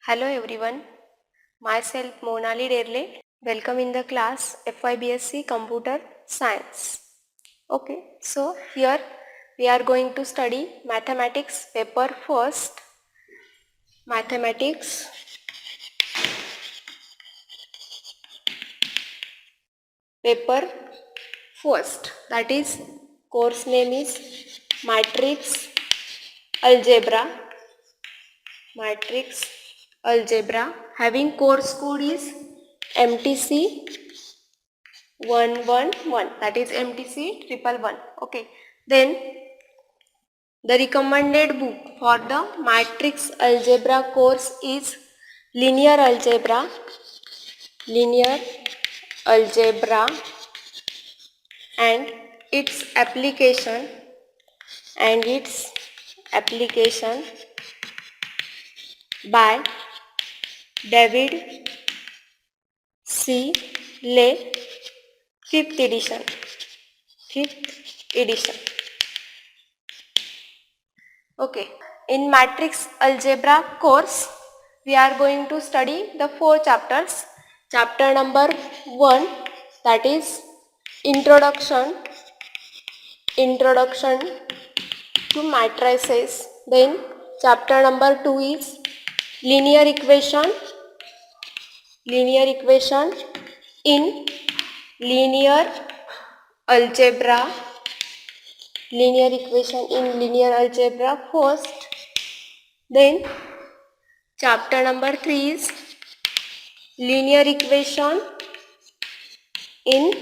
Hello everyone, myself Monali Derle. Welcome in the class FYBSc Computer Science. Okay, so here we are going to study Mathematics paper first. Mathematics paper first, that is course name is Matrix Algebra. Matrix Algebra, having course code is MTC 111, that is MTC 111. Okay, then the recommended book for the matrix algebra course is linear algebra and its application by David C. Lay, 5th edition. Okay, in matrix algebra course we are going to study the 4 chapters. Chapter number 1, that is introduction to matrices. Then chapter number 2 is linear equation in linear algebra first. Then chapter number 3 is linear equation in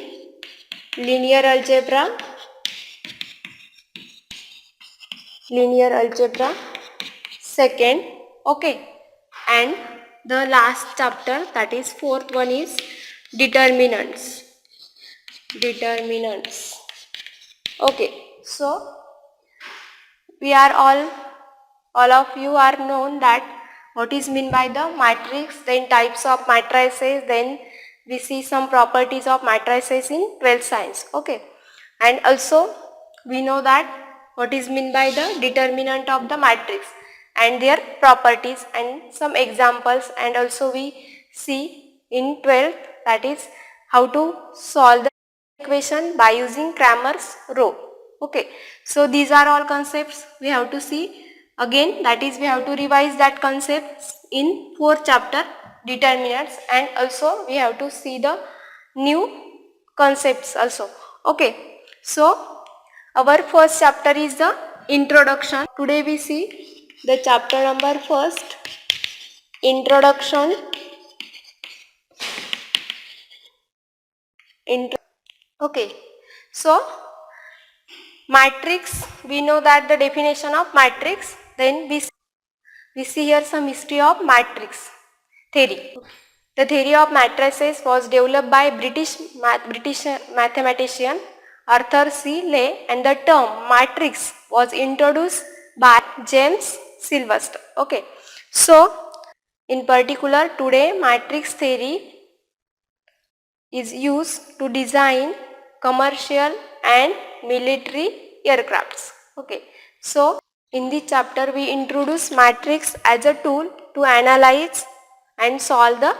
linear algebra second. Okay, and the last chapter, that is 4th one, is determinants. Okay, so we are all of you are known that what is meant by the matrix, then types of matrices, then we see some properties of matrices in 12th science. Okay, and also we know that what is meant by the determinant of the matrix and their properties and some examples, and also we see in 12th, that is how to solve the equation by using Cramer's rule. Okay, so these are all concepts we have to see again, that is we have to revise that concepts in 4th chapter determinants, and also we have to see the new concepts also. Okay, so our first chapter is the introduction. Today we see the chapter number first, introduction. Okay, so matrix, we know that the definition of matrix. Then we see here some history of matrix theory. The theory of matrices was developed by British mathematician Arthur C. Lay, and the term matrix was introduced by James Sylvester. Okay, so in particular today matrix theory is used to design commercial and military aircrafts. Okay, so in this chapter we introduce matrix as a tool to analyze and solve the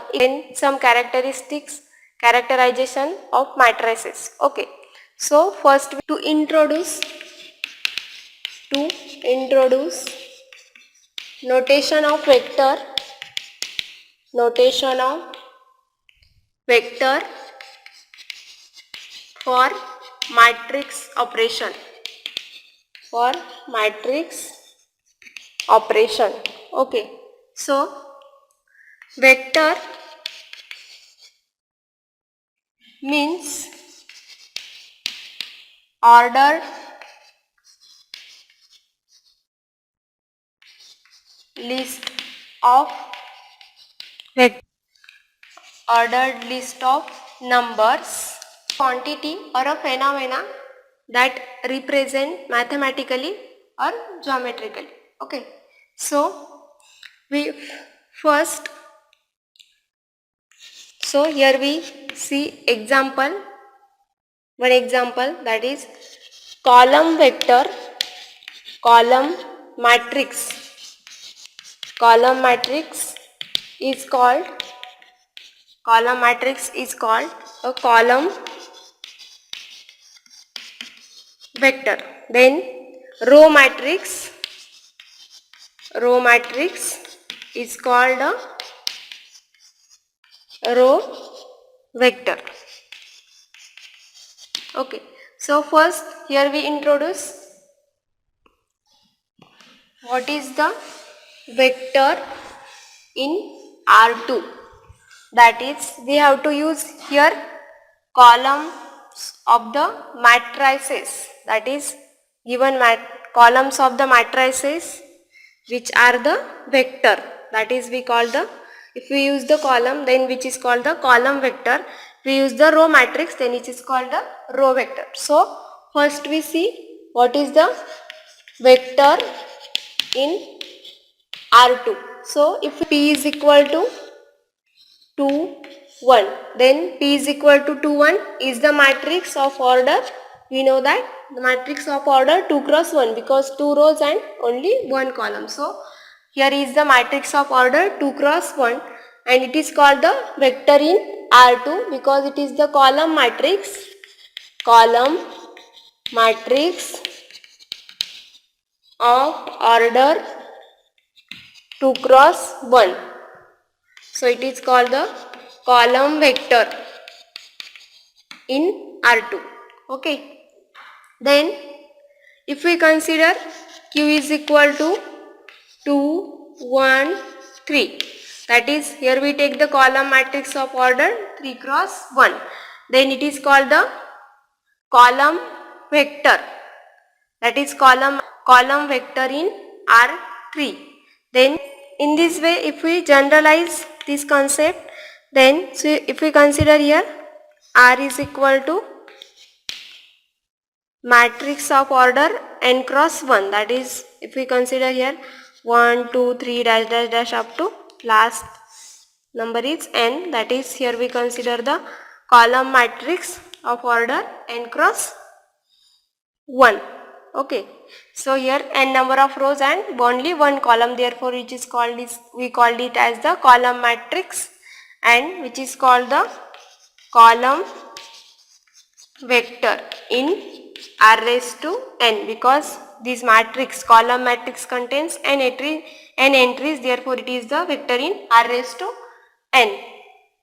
some characterization of matrices. Okay, so first to introduce notation of vector for matrix operation. Okay, so vector means ordered list of numbers, quantity or a phenomena that represent mathematically or geometrically. Okay, so we first, so here we see one example, that is column matrix is called a column vector. Then row matrix is called a row vector. Okay, so first here we introduce what is the vector in R2. That is, we have to use here columns of the matrices, that is given columns of the matrices which are the vector, that is we call the, if we use the column then which is called the column vector, we use the row matrix then it is called the row vector. So first we see what is the vector in R2. So if P is equal to 2, 1, then P is equal to 2, 1 is the matrix of order. We know that the matrix of order 2 cross 1 because 2 rows and only 1 column. So here is the matrix of order 2 cross 1 and it is called the vector in R2 because it is the column matrix of order 2 cross 1. So it is called the column vector in R2. Okay. Then if we consider Q is equal to 2, 1, 3. That is, here we take the column matrix of order 3 cross 1. Then it is called the column vector. That is column vector in R3. Then in this way, if we generalize this concept, then so if we consider here R is equal to matrix of order n cross 1, that is if we consider here 1, 2, 3 dash dash dash up to last number is n, that is here we consider the column matrix of order n cross 1. Okay, so here n number of rows and only one column, therefore which is called we called it as the column matrix and which is called the column vector in R raised to n because this matrix, column matrix contains n entries, therefore it is the vector in R raised to n.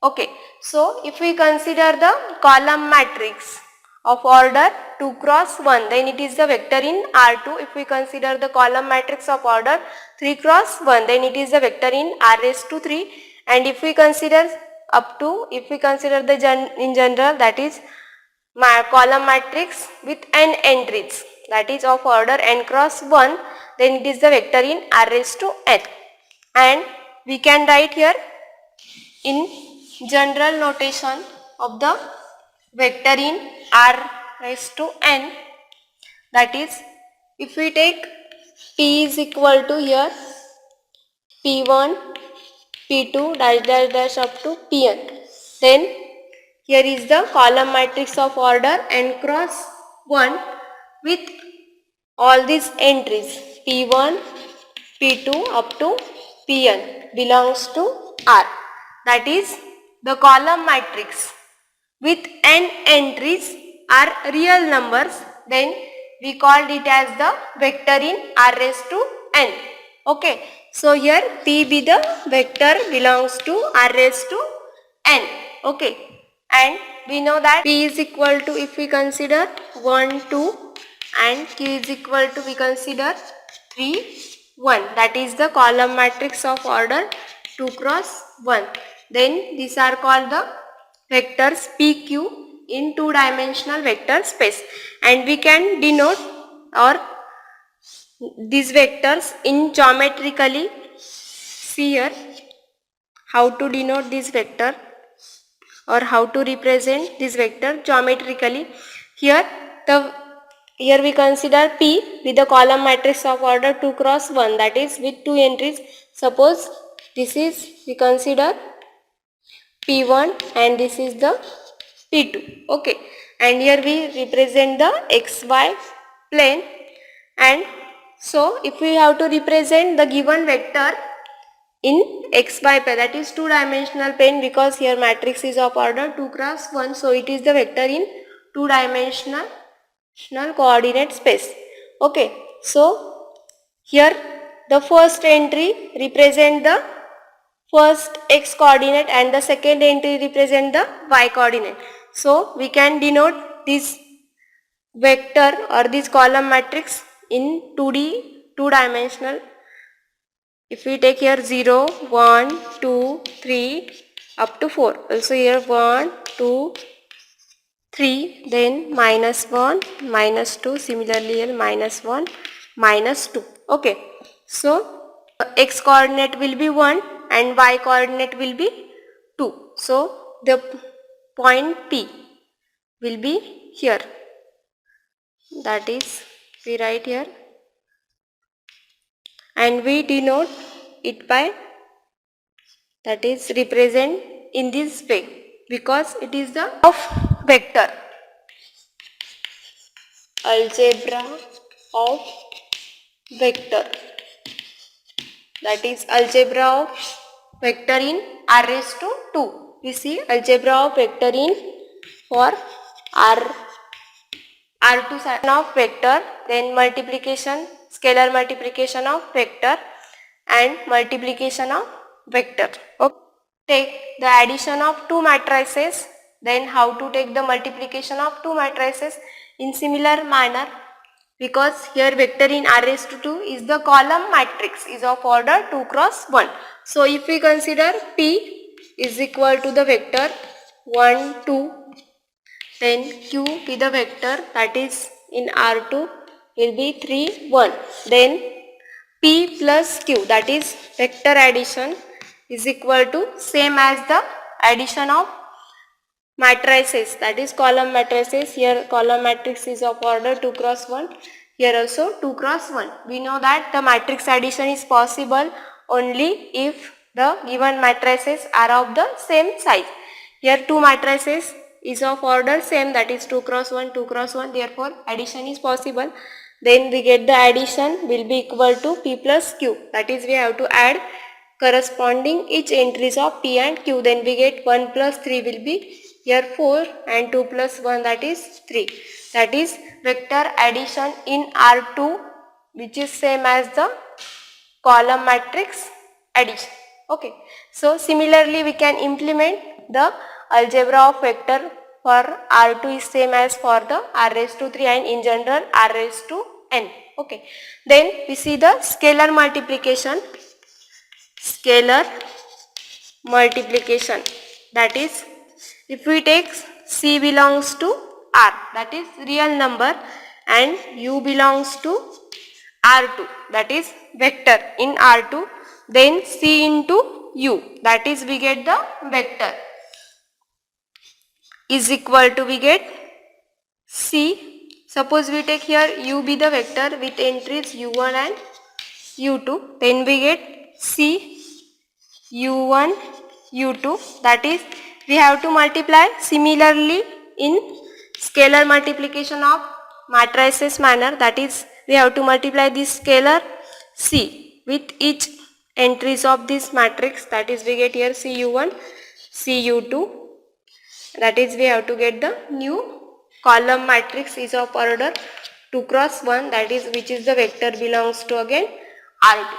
Okay, so if we consider the column matrix of order 2 cross 1, then it is the vector in R2. If we consider the column matrix of order 3 cross 1, then it is the vector in R raised to 3. And if we consider the in general, that is column matrix with n entries, that is of order n cross 1, then it is the vector in R raised to n. And we can write here in general notation of the vector in R raised to n, that is if we take P is equal to here P1, P2 dash dash dash up to Pn, then here is the column matrix of order n cross 1 with all these entries P1, P2 up to Pn belongs to R. That is the column matrix with n entries are real numbers, then we called it as the vector in R raised to n. Okay, so here P be the vector belongs to R raised to n. Okay, and we know that P is equal to, if we consider 1, 2 and Q is equal to, we consider 3, 1, that is the column matrix of order 2 cross 1. Then these are called the vectors PQ in two-dimensional vector space, and we can denote or these vectors in geometrically. See here how to denote this vector or how to represent this vector geometrically. Here we consider P with the column matrix of order 2 cross 1, that is with 2 entries. Suppose this is, we consider P1 and this is the P2. Okay, and here we represent the xy plane, and so if we have to represent the given vector in x by pi, that is 2-dimensional plane, because here matrix is of order 2 cross 1, so it is the vector in 2-dimensional coordinate space. Okay, so here the first entry represent the first x coordinate and the second entry represent the y coordinate. So we can denote this vector or this column matrix in 2-dimensional. If we take here 0, 1, 2, 3 up to 4. Also here 1, 2, 3, then minus 1, minus 2, similarly here minus 1, minus 2. Okay. So x coordinate will be 1 and y coordinate will be 2. So the point P will be here. That is, we write here and we denote it by, that is represent in this way, because it is the of vector, algebra of vector, that is algebra of vector in r raised to 2. We see algebra of vector in for R2 side of vector, then multiplication, scalar multiplication of vector and multiplication of vector. Okay. Take the addition of two matrices, then how to take the multiplication of two matrices in similar manner, because here vector in r raised to 2 is the column matrix, is of order 2 cross 1. So if we consider P is equal to the vector 1, 2, then Q be the vector, that is in R2 will be 3, 1. Then P plus Q, that is vector addition, is equal to same as the addition of matrices, that is column matrices. Here column matrix is of order 2 cross 1. Here also 2 cross 1. We know that the matrix addition is possible only if the given matrices are of the same size. Here two matrices is of order same, that is 2 cross 1, 2 cross 1. Therefore addition is possible. Then we get the addition will be equal to P plus Q. That is, we have to add corresponding each entries of P and Q. Then we get 1 plus 3 will be here 4 and 2 plus 1, that is 3. That is vector addition in R2, which is same as the column matrix addition. Okay. So similarly we can implement the algebra of vector for R2 is same as for the r raised to 3 and in general r raised to n. Okay. Then we see the scalar multiplication. Scalar multiplication, that is, if we take C belongs to R, that is real number, and U belongs to R2, that is vector in R2, then C into U, that is we get the vector, is equal to, we get C. Suppose we take here U be the vector with entries U1 and U2, then we get C U1 U2, that is we have to multiply similarly in scalar multiplication of matrices manner, that is we have to multiply this scalar C with each entries of this matrix, that is we get here CU1, CU2, that is we have to get the new column matrix is of order 2 cross 1, that is which is the vector belongs to again R2.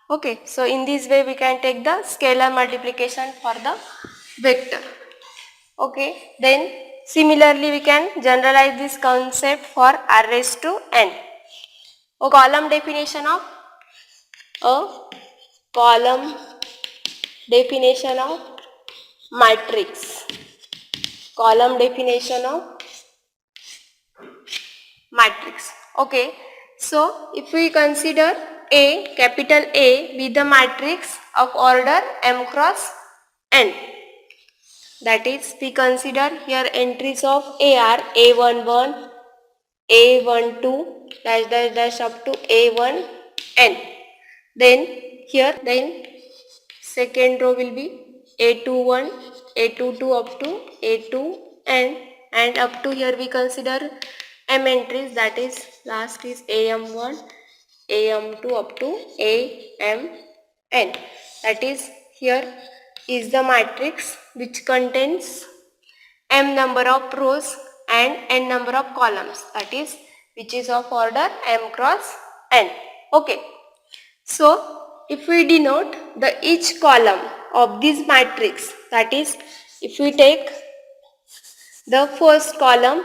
Okay, so in this way we can take the scalar multiplication for the vector. Okay, then similarly we can generalize this concept for r raised to n. A column definition of matrix. Column definition of matrix. Okay, so if we consider A, capital A be the matrix of order m cross n, that is we consider here entries of A are A11, A12 dash dash dash up to A1n. Then here second row will be A21, A22 up to A2n, and up to here we consider m entries, that is last is AM1, AM2 up to AMN, that is here is the matrix which contains m number of rows and n number of columns, that is which is of order m cross n. Okay. So if we denote the each column of this matrix, that is if we take the first column,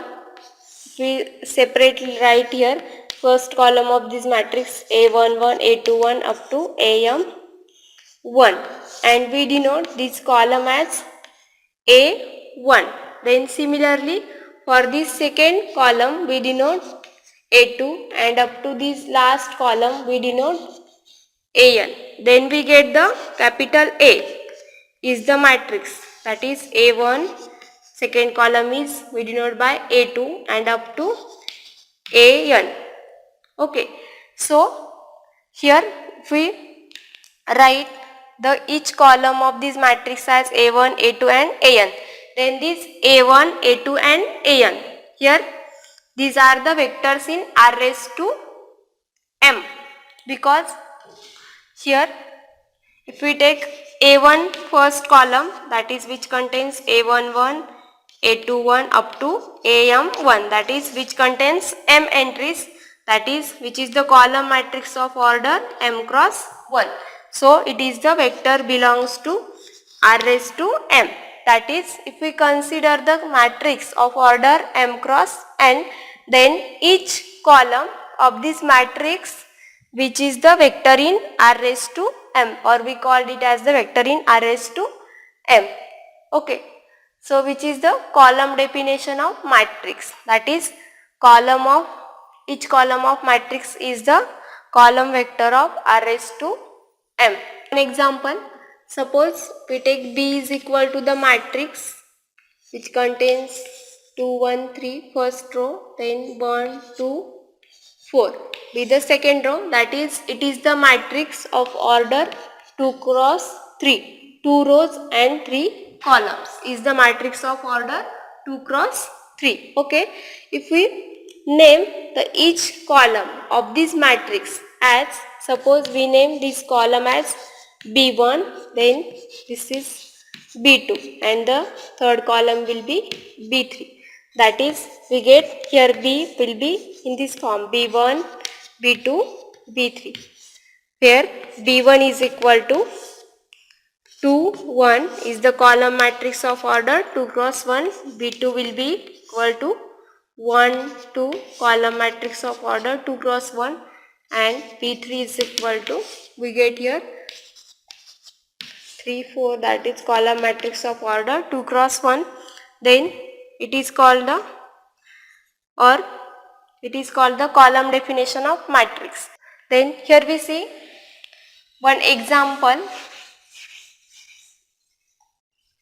we separately write here first column of this matrix A11, A21 up to AM1, and we denote this column as A1. Then similarly for this second column we denote A2, and up to this last column we denote AN. Then we get the capital A is the matrix, that is A1, second column is we denote by A2 and up to AN. Okay, so here if we write the each column of this matrix as A1, A2 and AN, then this A1, A2 and AN, here these are the vectors in R raised to M, because here if we take A1 first column, that is which contains A11, A21 up to AM1, that is which contains M entries, that is which is the column matrix of order M cross 1. So it is the vector belongs to R raised to M. That is, if we consider the matrix of order M cross n, then each column of this matrix which is the vector in R raised to M, or we called it as the vector in R raised to M. Okay. So which is the column definition of matrix, that is column of each column of matrix is the column vector of R raised to M. An example, suppose we take B is equal to the matrix which contains 2, 1, 3 first row, then 1, 2, 4 be the second row, that is it is the matrix of order 2 cross 3, 2 rows and 3 columns is the matrix of order 2 cross 3. Okay, if we name the each column of this matrix as, suppose we name this column as B1, then this is B2 and the third column will be B3. That is we get here B will be in this form B1, B2, B3, where B1 is equal to 2, 1 is the column matrix of order 2 cross 1, B2 will be equal to 1, 2 column matrix of order 2 cross 1, and B3 is equal to, we get here 3, 4, that is column matrix of order 2 cross 1, then it is called the column definition of matrix. Then here we see one example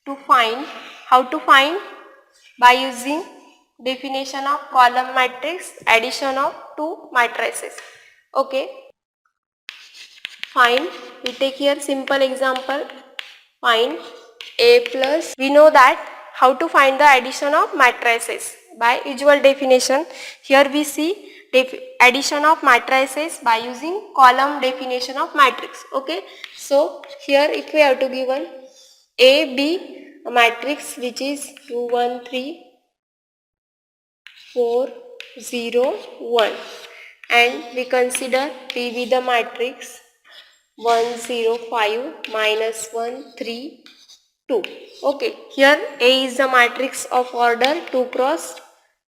to find how to find by using definition of column matrix, addition of two matrices. Okay, find, we take here simple example, find A plus, we know that how to find the addition of matrices by usual definition. Here we see addition of matrices by using column definition of matrix. Okay, so here if we have to give one A, B, a matrix which is 2, 1, 3, 4, 0, 1, and we consider P be the matrix 1, 0, 5, minus 1, 3, 2. Okay, here A is the matrix of order 2 cross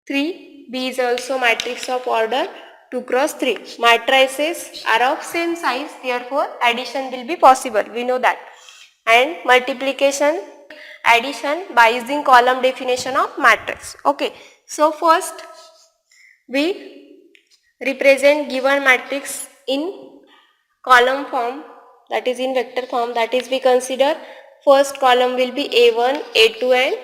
3, B is also matrix of order 2 cross 3. Matrices are of same size, therefore addition will be possible, we know that. And multiplication, addition by using column definition of matrix. Okay, so first we represent given matrix in column form, that is in vector form, that is we consider first column will be A1, A2 and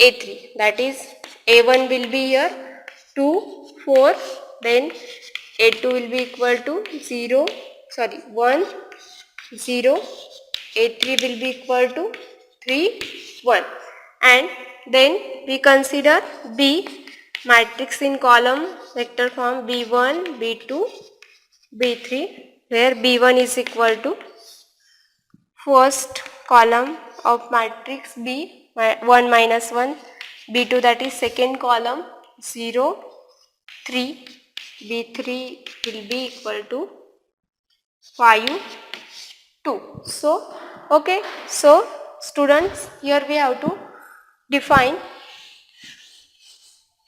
A3, that is A1 will be here 2, 4, then A2 will be equal to 1, 0, A3 will be equal to 3, 1, and then we consider B matrix in column vector form B1, B2, B3, where B1 is equal to first column of matrix B, 1 minus 1, B2 that is second column 0, 3, B3 will be equal to 5, 2. So, okay, so students, here we have to define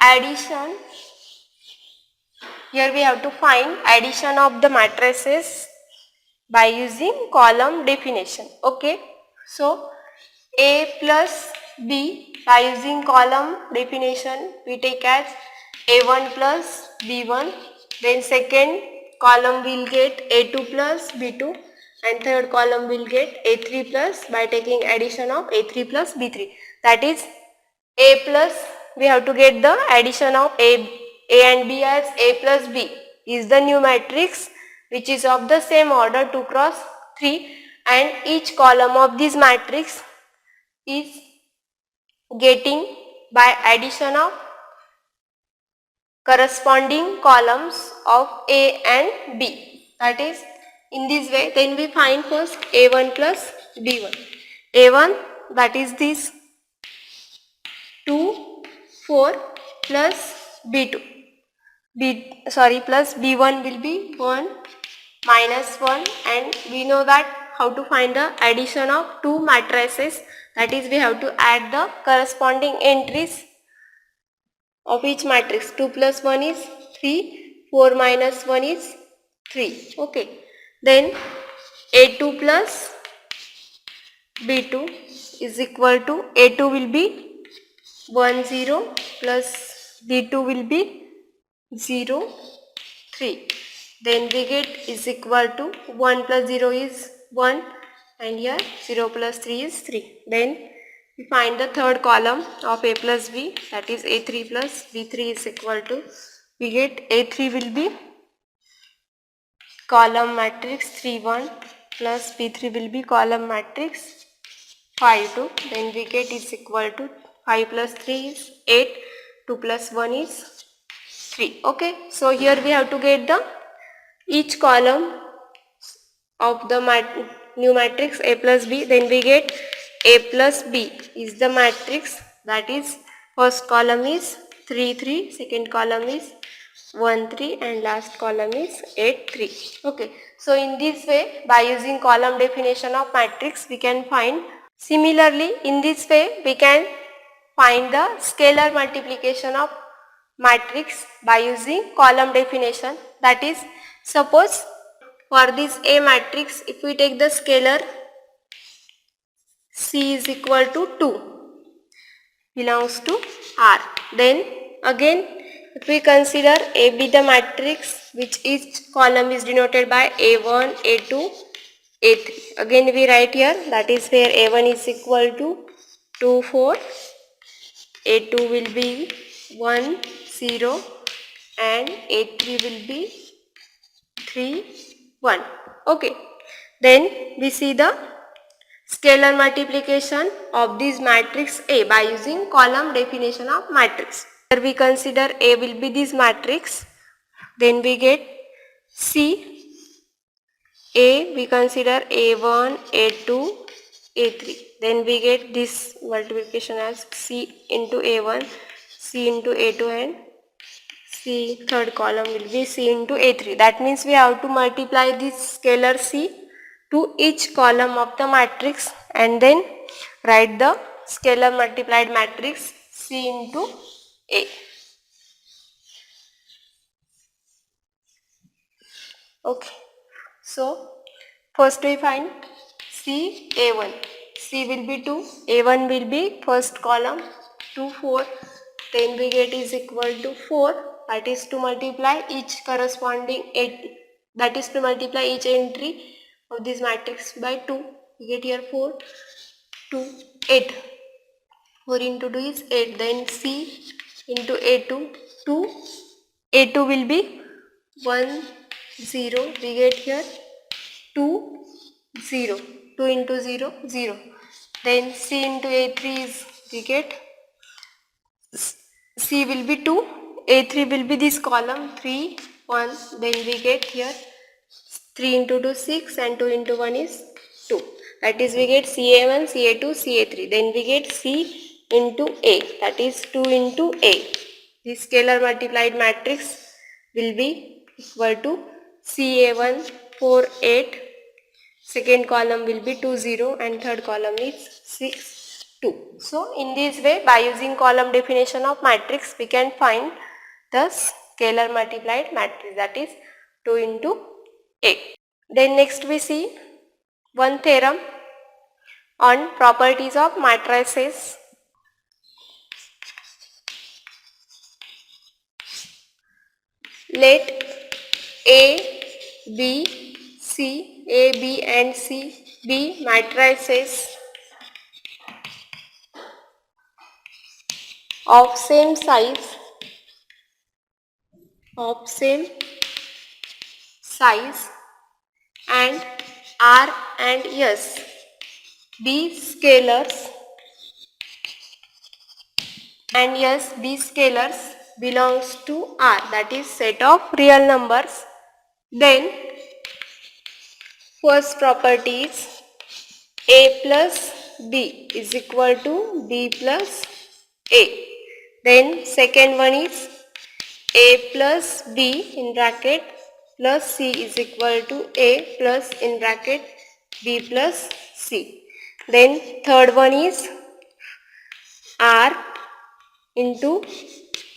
addition. Here we have to find addition of the matrices by using column definition. Okay, so A plus B by using column definition we take as A1 plus B1, then second column will get A2 plus B2 and third column will get A3 plus by taking addition of A3 plus B3, that is A plus, we have to get the addition of A and B as A plus B is the new matrix which is of the same order 2 cross 3, and each column of this matrix is getting by addition of corresponding columns of A and B, that is in this way. Then we find first A1 plus B1. A1 that is this 2, 4 plus B2. Plus B1 will be 1 minus 1, and we know that how to find the addition of two matrices, that is we have to add the corresponding entries of each matrix. 2 plus 1 is 3, 4 minus 1 is 3. Okay. Then A2 plus B2 is equal to A2 will be 1 0 plus B2 will be 0 3. Then we get is equal to 1 plus 0 is 1 and here 0 plus 3 is 3. Then we find the third column of A plus B, that is A3 plus B3 is equal to, we get A3 will be column matrix 3 1 plus B3 will be column matrix 5 2. Then we get is equal to 5 plus 3 is 8, 2 plus 1 is 3. Okay, so here we have to get the each column of the new matrix A plus B. Then we get A plus B is the matrix, that is first column is 3 3, second column is 1 3 and last column is 8 3. Okay, so in this way by using column definition of matrix we can find. Similarly, in this way we can find the scalar multiplication of matrix by using column definition. That is, suppose for this A matrix, if we take the scalar C is equal to 2 belongs to R, then again if we consider A be the matrix which each column is denoted by A1, A2, A3. Again we write here, that is where A1 is equal to 2 4, A2 will be 1 0 and A3 will be 3 1. Okay, then we see the scalar multiplication of this matrix A by using column definition of matrix. Here we consider A will be this matrix, then we get C. A we consider A1, A2, A3. Then we get this multiplication as C into A1, C into A2 and C third column will be C into A3. That means we have to multiply this scalar C to each column of the matrix and then write the scalar multiplied matrix C into A. Okay. So, first we find C A1. C will be 2, A1 will be first column 2 4, then we get is equal to 4, that is to multiply each corresponding 8, that is to multiply each entry of this matrix by 2. We get here 4, 2, 8. 4 into 2 is 8, then C into A2, 2, A2 will be 1 0, we get here 2 0, 2 into 0 0, then C into A3 is, we get C will be 2, A3 will be this column 3 1, then we get here 3 into 2 6 and 2 into 1 is 2. that is we get Ca1, Ca2, Ca3, then we get C into A, that is 2 into A. This scalar multiplied matrix will be equal to Ca1 4 8, second column will be 2 0 and third column is 6 2. So in this way, by using column definition of matrix, we can find the scalar multiplied matrix, that is 2 into A. Then next we see one theorem on properties of matrices. Let A, B, C, A, B and C be matrices of same size and R and S be scalars and yes, these scalars belongs to R, that is set of real numbers. Then first property is A plus B is equal to B plus A. Then second one is A plus B in bracket plus C is equal to A plus in bracket B plus C. Then third one is R into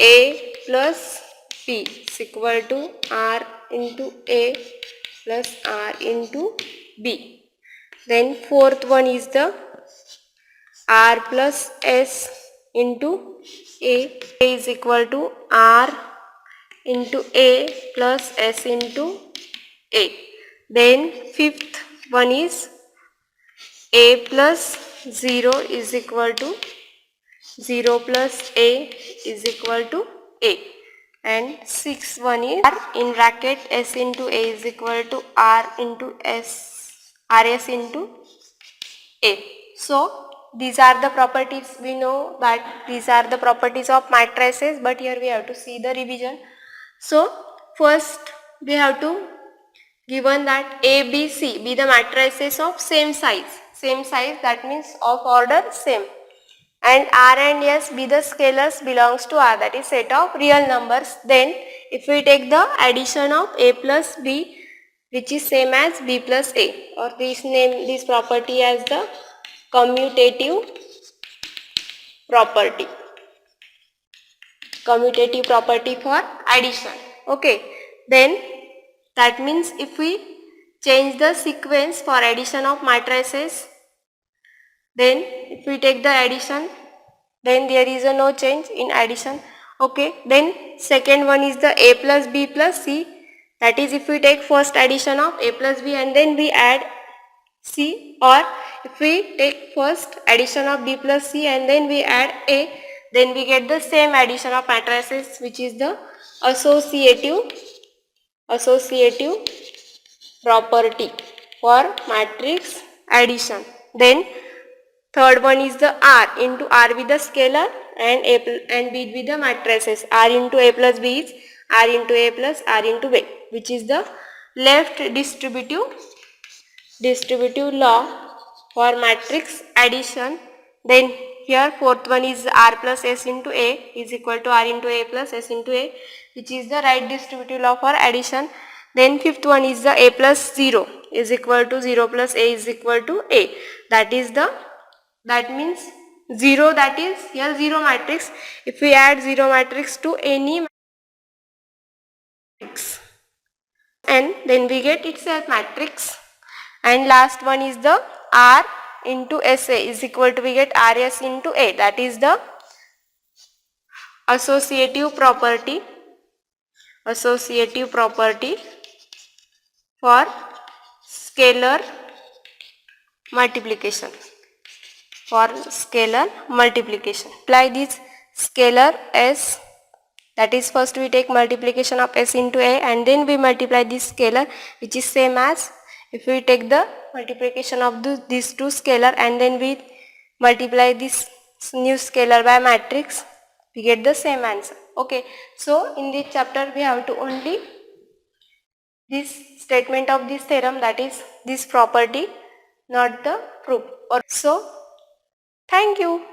A plus B is equal to R into A plus R into B. Then fourth one is the R plus S into A is equal to R into A plus S into A. Then fifth one is A plus 0 is equal to 0 plus A is equal to A. And sixth one is R in bracket S into A is equal to R into S, RS into A. So these are the properties. We know that these are the properties of matrices, but here we have to see the revision. So first we have to given that A, B, C be the matrices of same size, that means of order same, and R and S be the scalars belongs to R, that is set of real numbers. Then if we take the addition of A plus B, which is same as B plus A, or name this property as the commutative property for addition. Okay, then that means if we change the sequence for addition of matrices, then if we take the addition, then there is a no change in addition. Okay, then second one is the A plus B plus C, that is if we take first addition of A plus B and then we add C, or if we take first addition of B plus C and then we add A, then we get the same addition of matrices, which is the associative property for matrix addition. Then third one is the R into R with the scalar and A and B with the matrices. R into A plus B is R into A plus R into B, which is the left distributive law for matrix addition. Then here fourth one is R plus S into A is equal to R into A plus S into A, which is the right distributive law for addition. Then fifth one is the A plus 0 is equal to 0 plus A is equal to A, that means 0, that is here 0 matrix. If we add 0 matrix to any matrix and then we get itself matrix. And last one is the R into SA is equal to we get RS into A, that is the associative property for scalar multiplication. Apply this scalar S, that is first we take multiplication of S into A and then we multiply this scalar, which is same as if we take the multiplication of these two scalar and then we multiply this new scalar by matrix, we get the same answer. Okay, so in this chapter we have to only this statement of this theorem, that is this property. not the proof. Or so, thank you.